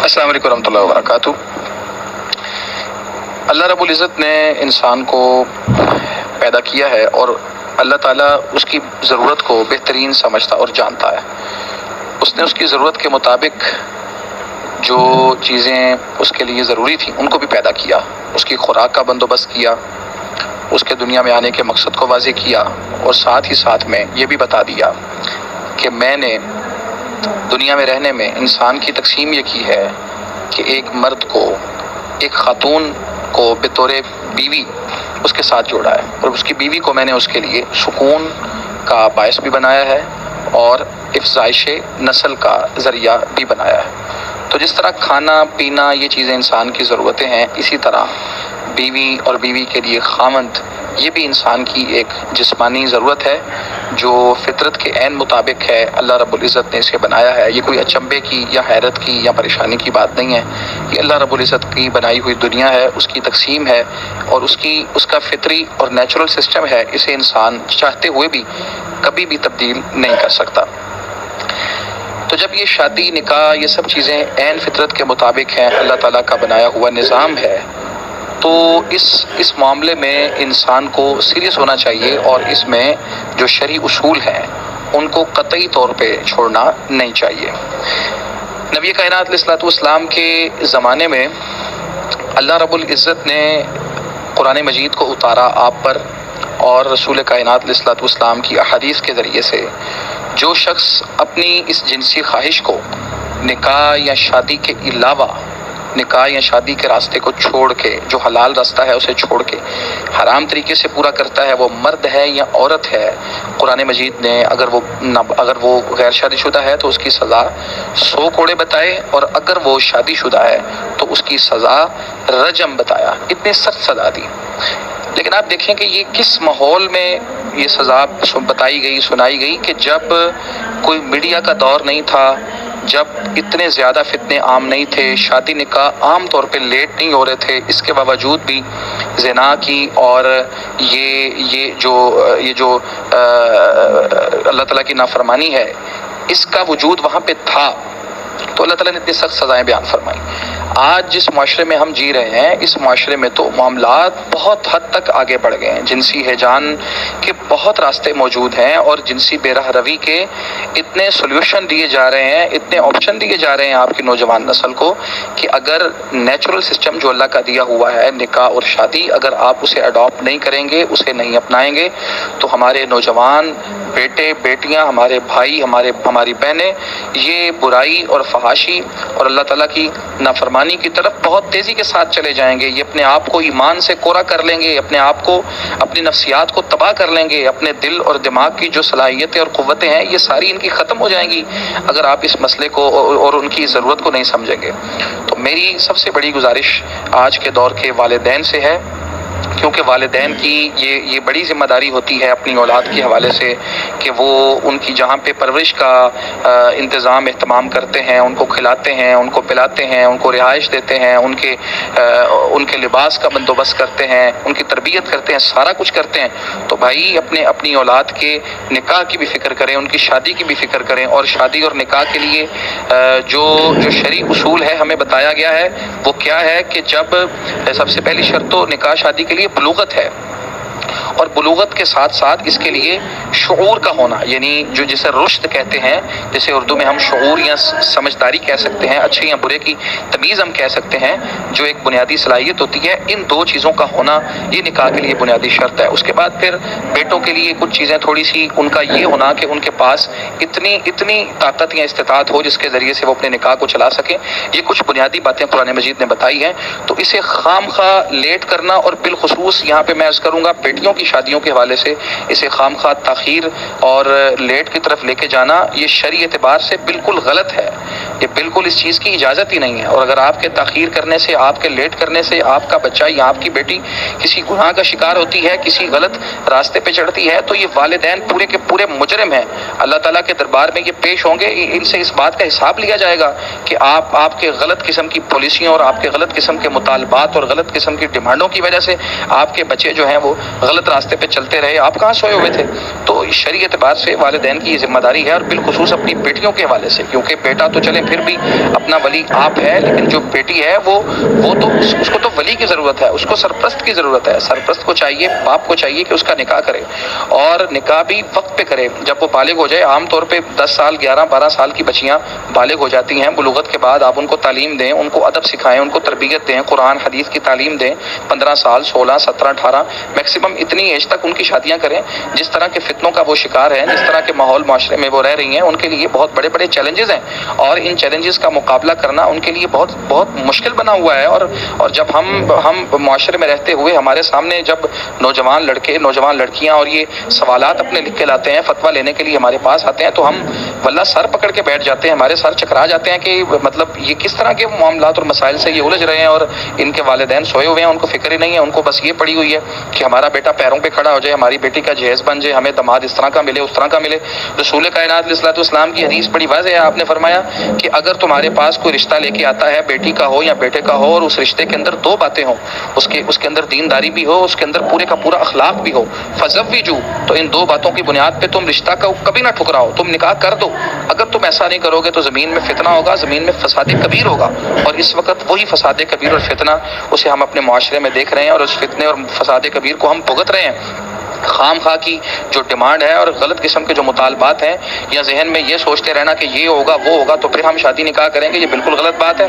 السلام علیکم ورحمۃ اللہ وبرکاتہ۔ اللہ رب العزت نے انسان کو پیدا کیا ہے اور اللہ تعالیٰ اس کی ضرورت کو بہترین سمجھتا اور جانتا ہے۔ اس نے اس کی ضرورت کے مطابق جو چیزیں اس کے لیے ضروری تھیں ان کو بھی پیدا کیا، اس کی خوراک کا بندوبست کیا، اس کے دنیا میں آنے کے مقصد کو واضح کیا، اور ساتھ ہی ساتھ میں یہ بھی بتا دیا کہ میں نے دنیا میں رہنے میں انسان کی تقسیم یہ کی ہے کہ ایک مرد کو، ایک خاتون کو بطور بیوی اس کے ساتھ جوڑا ہے، اور اس کی بیوی کو میں نے اس کے لیے سکون کا باعث بھی بنایا ہے اور افزائش نسل کا ذریعہ بھی بنایا ہے۔ تو جس طرح کھانا پینا یہ چیزیں انسان کی ضرورتیں ہیں، اسی طرح بیوی اور بیوی کے لیے خاوند یہ بھی انسان کی ایک جسمانی ضرورت ہے جو فطرت کے عین مطابق ہے۔ اللہ رب العزت نے اسے بنایا ہے۔ یہ کوئی اچنبے کی یا حیرت کی یا پریشانی کی بات نہیں ہے، یہ اللہ رب العزت کی بنائی ہوئی دنیا ہے، اس کی تقسیم ہے اور اس کا فطری اور نیچرل سسٹم ہے۔ اسے انسان چاہتے ہوئے بھی کبھی بھی تبدیل نہیں کر سکتا۔ تو جب یہ شادی، نکاح، یہ سب چیزیں عین فطرت کے مطابق ہیں، اللہ تعالیٰ کا بنایا ہوا نظام ہے، تو اس معاملے میں انسان کو سیریس ہونا چاہیے اور اس میں جو شرعی اصول ہیں ان کو قطعی طور پہ چھوڑنا نہیں چاہیے۔ نبی کائنات علیہ الصلوۃ والسلام کے زمانے میں اللہ رب العزت نے قرآن مجید کو اتارا آپ پر، اور رسول کائنات علیہ الصلوۃ والسلام کی احادیث کے ذریعے سے جو شخص اپنی اس جنسی خواہش کو نکاح یا شادی کے علاوہ، نکاح یا شادی کے راستے کو چھوڑ کے، جو حلال راستہ ہے اسے چھوڑ کے حرام طریقے سے پورا کرتا ہے، وہ مرد ہے یا عورت ہے، قرآن مجید نے اگر وہ غیر شادی شدہ ہے تو اس کی سزا 100 کوڑے بتائے، اور اگر وہ شادی شدہ ہے تو اس کی سزا رجم بتایا۔ اتنے سخت سزا دی۔ لیکن آپ دیکھیں کہ یہ کس ماحول میں یہ سزا بتائی گئی، سنائی گئی، کہ جب کوئی میڈیا کا دور نہیں تھا، جب اتنے زیادہ فتنے عام نہیں تھے، شادی نکاح عام طور پہ لیٹ نہیں ہو رہے تھے، اس کے باوجود بھی زنا کی اور یہ جو اللہ تعالیٰ کی نافرمانی ہے اس کا وجود وہاں پہ تھا، تو اللہ تعالیٰ نے اتنی سخت سزائیں بیان فرمائی۔ آج جس معاشرے میں ہم جی رہے ہیں، اس معاشرے میں تو معاملات بہت حد تک آگے بڑھ گئے ہیں، جنسی ہیجان کے بہت راستے موجود ہیں، اور جنسی بے رہ روی کے اتنے سولوشن دیے جا رہے ہیں، اتنے آپشن دیے جا رہے ہیں آپ کی نوجوان نسل کو، کہ اگر نیچرل سسٹم جو اللہ کا دیا ہوا ہے، نکاح اور شادی، اگر آپ اسے اڈاپٹ نہیں کریں گے، اسے نہیں اپنائیں گے، تو ہمارے نوجوان بیٹے بیٹیاں، ہمارے بھائی، ہماری بہنیں یہ برائی اور فحاشی اور اللہ تعالیٰ کی نافرمانی کی طرف بہت تیزی کے ساتھ چلے جائیں گے۔ یہ اپنے آپ کو ایمان سے کوڑا کر لیں گے، اپنے آپ کو، اپنی نفسیات کو تباہ کر لیں گے، اپنے دل اور دماغ کی جو صلاحیتیں اور قوتیں ہیں یہ ساری ان کی ختم ہو جائیں گی اگر آپ اس مسئلے کو اور ان کی ضرورت کو نہیں سمجھیں گے۔ تو میری سب سے بڑی گزارش آج کے دور کے والدین سے ہے، کیونکہ والدین کی یہ بڑی ذمہ داری ہوتی ہے اپنی اولاد کے حوالے سے کہ وہ ان کی جہاں پہ پرورش کا انتظام اہتمام کرتے ہیں، ان کو کھلاتے ہیں، ان کو پلاتے ہیں، ان کو رہائش دیتے ہیں، ان کے لباس کا بندوبست کرتے ہیں، ان کی تربیت کرتے ہیں، سارا کچھ کرتے ہیں، تو بھائی اپنی اولاد کے نکاح کی بھی فکر کریں، ان کی شادی کی بھی فکر کریں، اور شادی اور نکاح کے لیے جو شرعی اصول ہے ہمیں بتایا گیا ہے وہ کیا ہے کہ جب سب سے پہلی شرط تو نکاح شادی کے لیے بلوغت ہے، اور بلوغت کے ساتھ ساتھ اس کے لیے شعور کا ہونا، یعنی جو جسے رشد کہتے ہیں، جسے اردو میں ہم شعور یا سمجھداری کہہ سکتے ہیں، اچھے یا برے کی تمیز ہم کہہ سکتے ہیں، جو ایک بنیادی صلاحیت ہوتی ہے، ان دو چیزوں کا ہونا یہ نکاح کے لیے بنیادی شرط ہے۔ اس کے بعد پھر بیٹوں کے لیے کچھ چیزیں تھوڑی سی ان کا یہ ہونا کہ ان کے پاس اتنی طاقت یا استطاعت ہو جس کے ذریعے سے وہ اپنے نکاح کو چلا سکیں۔ یہ کچھ بنیادی باتیں قرآن مجید نے بتائی ہیں، تو اسے خام خواہ لیٹ کرنا، اور بالخصوص یہاں پہ میں عرض کروں گا بیٹیوں کی شادیوں کے حوالے سے اسے خام خواہ تاخیر اور لیٹ کی طرف لے کے جانا یہ شرعی اعتبار سے بالکل غلط ہے، یہ بالکل اس چیز کی اجازت ہی نہیں ہے۔ اور اگر آپ کے تاخیر کرنے سے، آپ کے لیٹ کرنے سے آپ کا بچہ یا آپ کی بیٹی کسی گناہ کا شکار ہوتی ہے، کسی غلط راستے پہ چڑھتی ہے، تو یہ والدین پورے کے پورے مجرم ہیں، اللہ تعالیٰ کے دربار میں یہ پیش ہوں گے، ان سے اس بات کا حساب لیا جائے گا کہ آپ کے غلط قسم کی پالیسیوں اور آپ کے غلط قسم کے مطالبات اور غلط قسم کی ڈیمانڈوں کی وجہ سے آپ کے بچے جو ہیں وہ غلط راستے پہ چلتے رہے، آپ کہاں سوئے ہوئے تھے۔ تو شرعی اعتبار سے والدین کی یہ ذمہ داری ہے، اور بالخصوص اپنی بیٹیوں کے حوالے سے، کیونکہ بیٹا تو چلے پھر بھی اپنا ولی آپ ہے، لیکن جو بیٹی ہے وہ تو اس کو تو ولی کی ضرورت ہے، اس کو سرپرست کی ضرورت ہے۔ سرپرست کو چاہیے، باپ کو چاہیے کہ اس کا نکاح کرے، اور نکاح بھی وقت پہ کرے جب وہ بالغ ہو جائے۔ عام طور پہ 10 سال 11 12 سال کی بچیاں بالغ ہو جاتی ہیں، بلوغت کے بعد آپ ان کو تعلیم دیں، ان کو ادب سکھائیں، ان کو تربیت دیں، قرآن حدیث کی تعلیم دیں۔ 15 سال 16 17 18 میکسیمم اتنی ایج تک ان کی شادیاں کریں۔ جس طرح کے فتنوں کا وہ شکار ہیں، جس طرح کے ماحول معاشرے میں وہ رہ رہی ہیں، ان کے لیے بہت بڑے بڑے چیلنجز ہیں، اور ان چیلنجز کا مقابلہ کرنا ان کے لیے بہت بہت مشکل بنا ہوا ہے۔ اور جب ہم معاشرے میں رہتے ہوئے ہمارے سامنے جب نوجوان لڑکے نوجوان لڑکیاں اور یہ سوالات اپنے لکھ کے لاتے ہیں، فتویٰ لینے کے لیے ہمارے پاس آتے ہیں، تو ہم واللہ سر پکڑ کے بیٹھ جاتے ہیں، ہمارے سر چکرا جاتے ہیں کہ مطلب یہ کس طرح کے معاملات اور مسائل سے یہ الجھ رہے ہیں، اور ان کے والدین سوئے ہوئے ہیں، ان کو فکر ہی نہیں ہے، ان کو بس یہ پڑی ہوئی ہے کہ ہمارا بیٹا پیروں پہ کھڑا ہو جائے، ہماری بیٹی کا جہیز بن جائے، ہمیں داماد اس طرح کا ملے اس طرح کا ملے۔ رسول کائنات علیہ الصلوۃ والسلام کی حدیث بڑی واضح ہے، آپ نے فرمایا کہ اگر تمہارے پاس کوئی رشتہ لے کے آتا ہے، بیٹی کا ہو یا بیٹے کا ہو، اور اس رشتے کے اندر دو باتیں ہوں، اس کے اندر دینداری بھی ہو، اس کے اندر پورے کا پورا اخلاق بھی ہو، فزوجو، تو ان دو باتوں کی بنیاد پہ تم رشتہ کا کبھی نہ ٹھکراؤ، تم نکاح کر دو۔ اگر تم ایسا نہیں کرو گے تو زمین میں فتنہ ہوگا، زمین میں فساد کبیر ہوگا، اور اس وقت وہی فساد کبیر اور فتنہ اسے ہم اپنے معاشرے میں دیکھ رہے ہیں، اور اس فتنے اور فساد کبیر کو ہم بھگت رہے ہیں۔ خام خواہ کی جو ڈیمانڈ ہے اور غلط قسم کے جو مطالبات ہیں، یا ذہن میں یہ سوچتے رہنا کہ یہ ہوگا وہ ہوگا تو پھر ہم شادی نکاح کریں گے، یہ بالکل غلط بات ہے۔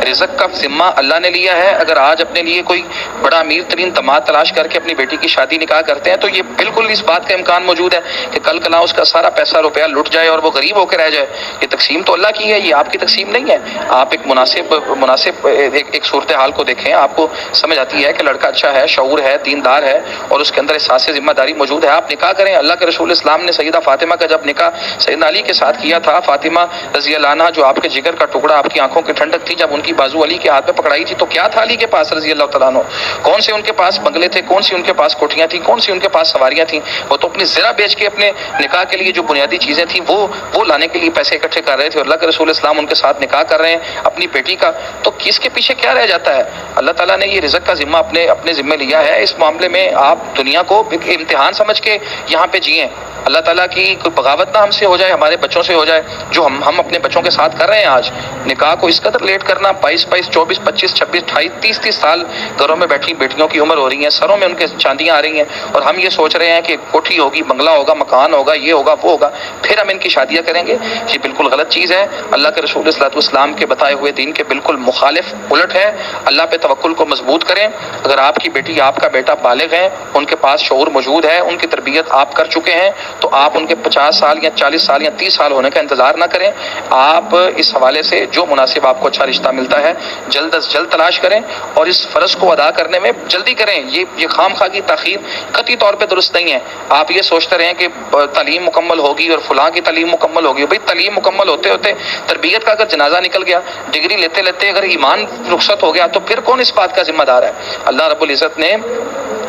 رزق کا ذمہ اللہ نے لیا ہے۔ اگر آج اپنے لیے کوئی بڑا امیر ترین داماد تلاش کر کے اپنی بیٹی کی شادی نکاح کرتے ہیں، تو یہ بالکل اس بات کا امکان موجود ہے کہ کل کلا اس کا سارا پیسہ روپیہ لٹ جائے اور وہ غریب ہو کے رہ جائے۔ یہ تقسیم تو اللہ کی ہے، یہ آپ کی تقسیم نہیں ہے۔ آپ ایک مناسب ایک صورتحال کو دیکھیں، آپ کو سمجھ آتی ہے کہ لڑکا اچھا ہے، شعور ہے، دیندار ہے، اور اس کے اندر احساس ذمہ داری موجود ہے، آپ نکاح کریں۔ اللہ کے رسول اسلام نے سیدہ فاطمہ کا جب نکاح سیدنا علی کے ساتھ کیا تھا، فاطمہ رضی اللہ عنہا جو آپ کے جگر کا ٹکڑا، آپ کی آنکھوں کی ٹھنڈک تھی، جب ان کی بازو علی کے ہاتھ میں پکڑائی تھی تو کیا تھا علی کے پاس رضی اللہ تعالیٰ عنہ؟ کون سے ان کے پاس بنگلے تھے، کون سی ان کے پاس کوٹھیاں تھیں، کون سی ان کے پاس سواریاں تھیں؟ وہ تو اپنی زرہ بیچ کے اپنے نکاح کے لیے جو بنیادی چیزیں تھیں وہ لانے کے لیے پیسے اکٹھے کر رہے تھے، اور اللہ کے رسول اسلام ان کے ساتھ نکاح کر رہے ہیں اپنی بیٹی کا، تو کس کے پیچھے کیا رہ جاتا ہے؟ اللہ تعالیٰ نے یہ رزق کا ذمہ اپنے ذمہ لیا ہے۔ اس معاملے میں آپ دنیا کو ایک امتحان سمجھ کے یہاں پہ جئیں۔ اللہ تعالیٰ کی کوئی بغاوت نہ ہم سے ہو جائے، ہمارے بچوں سے ہو جائے، جو ہم اپنے بچوں کے ساتھ کر رہے ہیں آج۔ نکاح کو اس قدر لیٹ کرنا، 22 24 25 26 28 30 سال گھروں میں بیٹھی بیٹیوں کی عمر ہو رہی ہے، سروں میں ان کے چاندیاں آ رہی ہیں، اور ہم یہ سوچ رہے ہیں کہ کوٹھی ہوگی، بنگلہ ہوگا، مکان ہوگا، یہ ہوگا وہ ہوگا، پھر ہم ان کی شادیاں کریں گے۔ یہ بالکل غلط چیز ہے، اللہ کے رسول صلی اللہ علیہ وسلم کے بتائے ہوئے دین کے بالکل مخالف، الٹ ہے۔ اللہ پہ توکل کو مضبوط کریں۔ اگر آپ کی بیٹی آپ کا بیٹا بالغ ہیں، ان کے پاس شعور موجود ہے، ان کی تربیت آپ کر چکے ہیں، تو آپ ان کے 50 سال یا 40 سال یا 30 سال ہونے کا انتظار نہ کریں۔ آپ اس حوالے سے جو مناسب آپ کو اچھا رشتہ ملتا ہے جلد از جلد تلاش کریں، اور اس فرض کو ادا کرنے میں جلدی کریں۔ یہ خام خواہ کی تاخیر قطعی طور پہ درست نہیں ہے۔ آپ یہ سوچتے رہیں کہ تعلیم مکمل ہوگی اور فلاں کی تعلیم مکمل ہوگی، بھئی تعلیم مکمل ہوتے ہوتے تربیت کا اگر جنازہ نکل گیا، ڈگری لیتے لیتے اگر ایمان رخصت ہو گیا، تو پھر کون اس بات کا ذمہ دار ہے؟ اللہ رب العزت نے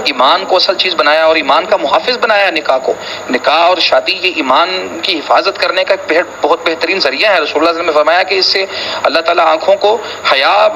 ایمان کو اصل چیز بنایا اور ایمان کا محافظ بنایا نکاح کو۔ نکاح اور شادی یہ ایمان کی حفاظت کرنے کا ایک بہت بہترین ذریعہ ہے۔ رسول اللہ صلی اللہ علیہ وسلم نے فرمایا کہ اس سے اللہ تعالیٰ آنکھوں کو حیا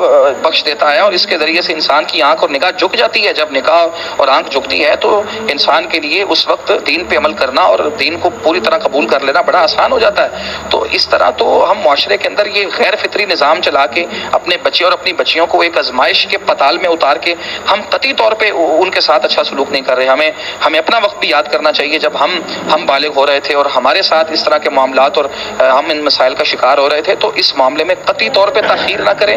بخش دیتا ہے، اور اس کے ذریعے سے انسان کی آنکھ اور نگاہ جھک جاتی ہے۔ جب نکاح اور آنکھ جھکتی ہے تو انسان کے لیے اس وقت دین پہ عمل کرنا اور دین کو پوری طرح قبول کر لینا بڑا آسان ہو جاتا ہے۔ تو اس طرح تو ہم معاشرے کے اندر یہ غیر فطری نظام چلا کے اپنے بچے اور اپنی بچیوں کو ایک آزمائش کے پتال میں اتار کے ہم قطعی طور پہ ان کے ساتھ اچھا سلوک نہیں کر رہے۔ ہمیں اپنا وقت بھی یاد کرنا چاہیے جب ہم بالغ ہو رہے تھے اور ہمارے ساتھ اس طرح کے معاملات اور ہم ان مسائل کا شکار ہو رہے تھے، تو اس معاملے میں قطعی طور پہ تاخیر نہ کریں۔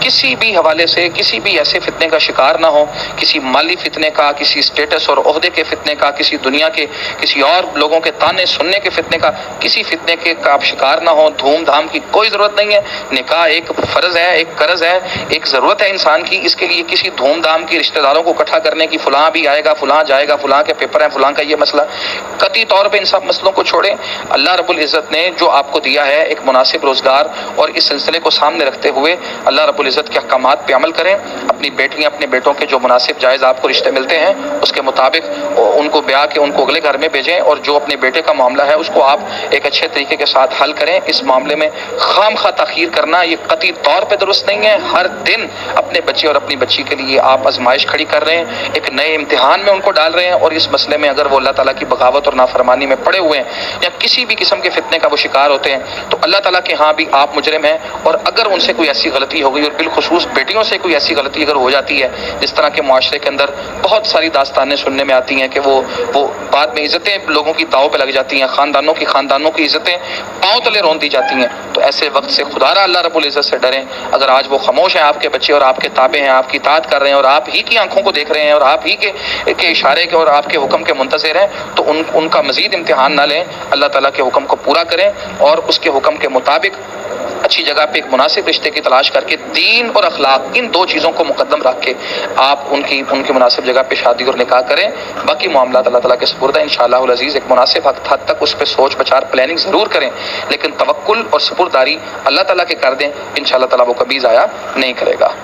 کسی بھی حوالے سے کسی بھی ایسے فتنے کا شکار نہ ہو، کسی مالی فتنے کا، کسی اسٹیٹس اور عہدے کے فتنے کا، کسی دنیا کے کسی اور لوگوں کے تانے سننے کے فتنے کا، کسی فتنے کے کا آپ شکار نہ ہو۔ دھوم دھام کی کوئی ضرورت نہیں ہے۔ نکاح ایک فرض ہے، ایک قرض ہے، ایک ضرورت ہے انسان کی۔ اس کے لیے کسی دھوم دھام کی رشتہ داروں کو اکٹھا کرنے کی، فلاں بھی آئے گا، فلاں جائے گا، فلاں کے پیپر ہیں، فلاں کا یہ مسئلہ، قطعی طور پہ ان سب مسئلوں کو چھوڑیں۔ اللہ رب العزت نے جو آپ کو دیا ہے ایک مناسب روزگار، اور اس سلسلے کو سامنے رکھتے ہوئے اللہ رب العزت کے احکامات پہ عمل کریں۔ اپنی بیٹیاں اپنے بیٹوں کے جو مناسب جائز آپ کو رشتے ملتے ہیں اس کے مطابق ان کو بیاہ کے ان کو اگلے گھر میں بھیجیں، اور جو اپنے بیٹے کا معاملہ ہے اس کو آپ ایک اچھے طریقے کے ساتھ حل کریں۔ اس معاملے میں خام خواہ تاخیر کرنا یہ قطعی طور پہ درست نہیں ہے۔ ہر دن اپنے بچے اور اپنی بچی کے لیے آپ آزمائش کھڑی کر رہے ہیں، ایک نئے نئے امتحان میں ان کو ڈال رہے ہیں، اور اس مسئلے میں اگر وہ اللہ تعالیٰ کی بغاوت اور نافرمانی میں پڑے ہوئے ہیں یا کسی بھی قسم کے فتنے کا وہ شکار ہوتے ہیں، تو اللہ تعالیٰ کے ہاں بھی آپ مجرم ہیں. اور اگر ان سے کوئی ایسی غلطی ہو گئی، اور بالخصوص بیٹیوں سے کوئی ایسی غلطی اگر ہو جاتی ہے، جس طرح کے معاشرے کے اندر بہت ساری داستانیں سننے میں آتی ہیں کہ وہ بعد میں عزتیں لوگوں کی داؤ پہ لگ جاتی ہیں، خاندانوں کی عزتیں پاؤں تلے رون دی جاتی ہیں، تو ایسے وقت سے خدا را اللہ رب العزت سے ڈریں. اگر آج وہ خاموش ہیں آپ کے بچے اور آپ کے تابع ہیں، آپ کی اطاعت کر رہے ہیں اور آپ ہی کی آنکھوں کو دیکھ رہے ہیں اور آپ ہی کے اشارے کے اور آپ کے حکم کے منتظر ہیں، تو ان کا مزید امتحان نہ لیں. اللہ تعالیٰ کے حکم کو پورا کریں اور اس کے حکم کے مطابق اچھی جگہ پہ ایک مناسب رشتے کی تلاش کر کے دین اور اخلاق ان دو چیزوں کو مقدم رکھ کے آپ ان کی مناسب جگہ پہ شادی اور نکاح کریں. باقی معاملات اللہ تعالیٰ کے سپرد ہے انشاءاللہ العزیز. ایک مناسب حد تک اس پہ سوچ بچار پلاننگ ضرور کریں، لیکن توکل اور سپرداری اللہ تعالیٰ کے کر دیں، انشاءاللہ تعالیٰ وہ کبھی ضائع نہیں کرے گا.